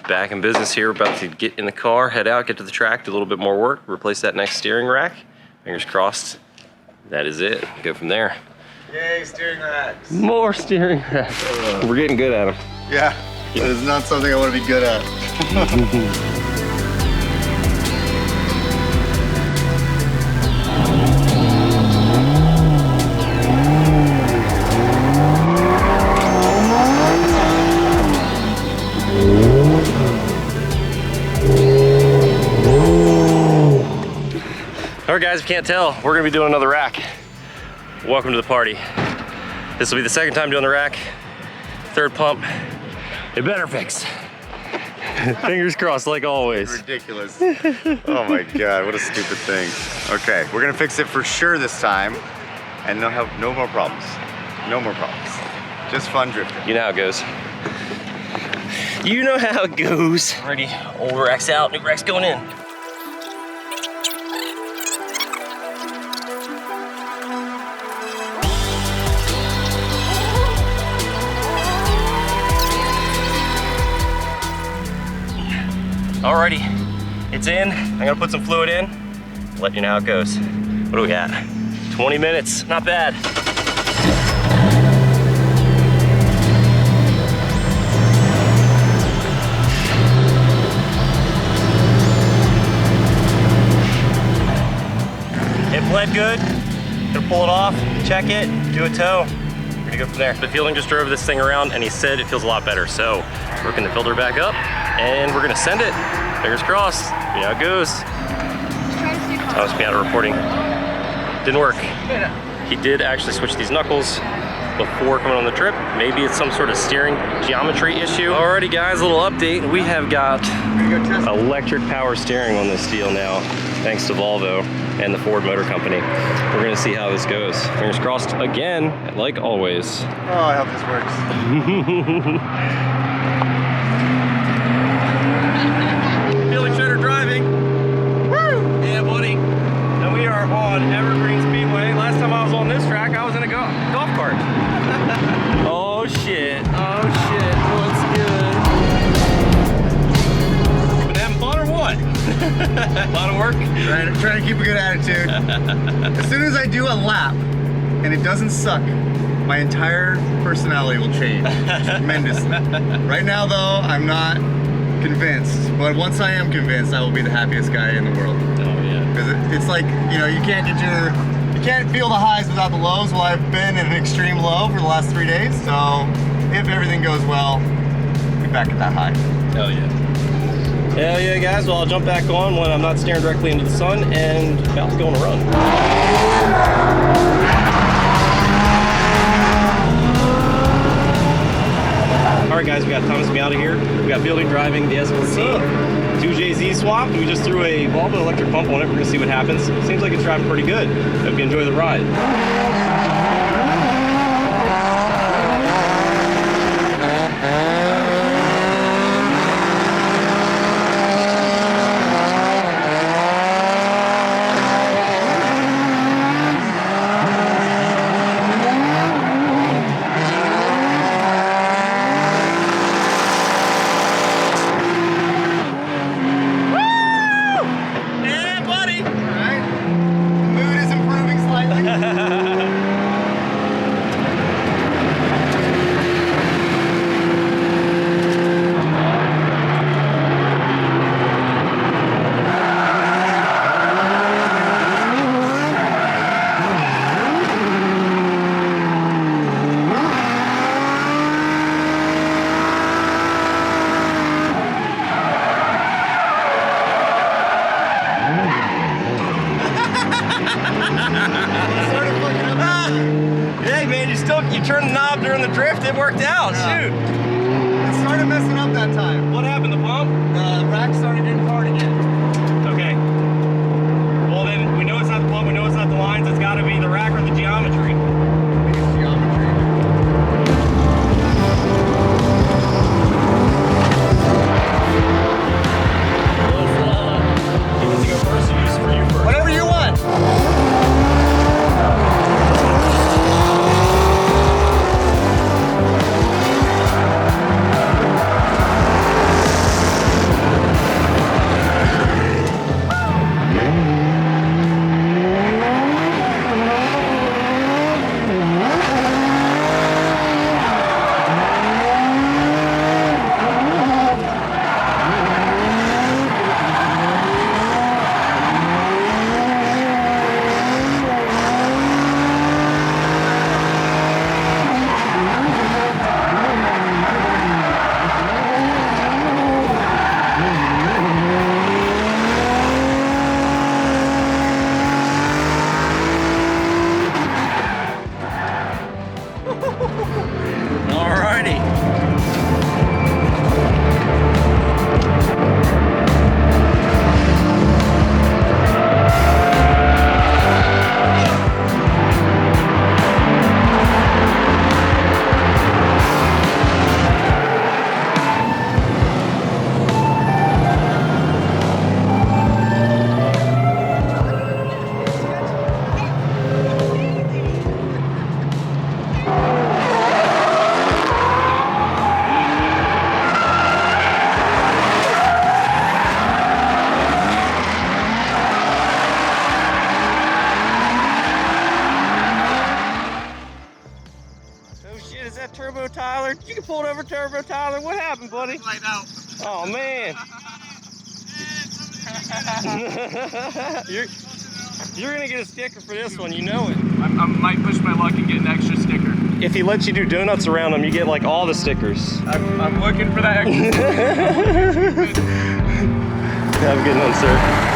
Back in business here. We're about to get in the car, head out, get to the track, do a little bit more work, replace that next steering rack. Fingers crossed. That is it. Go from there. Yay, steering racks. More steering racks. We're getting good at them. Yeah, it is not something I want to be good at. All right, guys, if you can't tell, we're gonna be doing another rack. Welcome to the party. This will be the second time doing the rack. Third pump, it better fix. Fingers crossed, like always. Ridiculous. Oh my God, what a stupid thing. Okay, we're gonna fix it for sure this time, and they'll have no more problems. No more problems. Just fun drifting. You know how it goes. You know how it goes. Already, old rack's out, new rack's going in. Alrighty, it's in. I'm gonna put some fluid in, let you know how it goes. What do we got? 20 minutes, not bad. It bled good. Gonna pull it off, check it, do a tow. We're gonna go from there. The Fielding just drove this thing around and he said it feels a lot better. So, working the filter back up and we're gonna send it. Fingers crossed, you know how it goes. Thomas Miata reporting. Didn't work. He did actually switch these knuckles before coming on the trip. Maybe it's some sort of steering geometry issue. Alrighty guys, a little update. We have got electric power steering on this deal now, thanks to Volvo and the Ford Motor Company. We're gonna see how this goes. Fingers crossed again, like always. Oh, I hope this works. Feeling better driving. Woo! Yeah, buddy. Now we are on Evergreen Speedway. Last time I was on this track, I was in a golf cart. Oh shit! Oh shit! What's good? Been having fun or what? A lot of work. Trying to keep a good attitude. As soon as I do a lap and it doesn't suck, my entire personality will change tremendously. Right now though, I'm not convinced, but once I am convinced, I will be the happiest guy in the world. Oh yeah. Because it's like, you know, you can't feel the highs without the lows. Well, I've been in an extreme low for the last 3 days, so if everything goes well, we'll be back at that high. Hell yeah. Hell yeah, guys. Well, I'll jump back on when I'm not staring directly into the sun and about to go on a run. All right, guys, we got Thomas Miata here. We got Fielding driving the SLC 2JZ swap. We just threw a Volvo electric pump on it. We're gonna see what happens. Seems like it's driving pretty good. Hope you enjoy the ride. You turned the knob during the drift, it worked out, yeah. Shoot. It started messing up that time. What happened, the pump? The rack started in hard again. Okay. Well then, we know it's not the pump, we know it's not the lines, it's gotta be the rack or the geometry. Maybe it's geometry. You want to go first or use it for you first? Whatever you want. turbo, Tyler? What happened, buddy? Light out. Oh, man. You're gonna get a sticker for this one, you know it. I might push my luck and get an extra sticker. If he lets you do donuts around them, you get like all the stickers. I'm looking for that extra sticker. Have a good one, sir.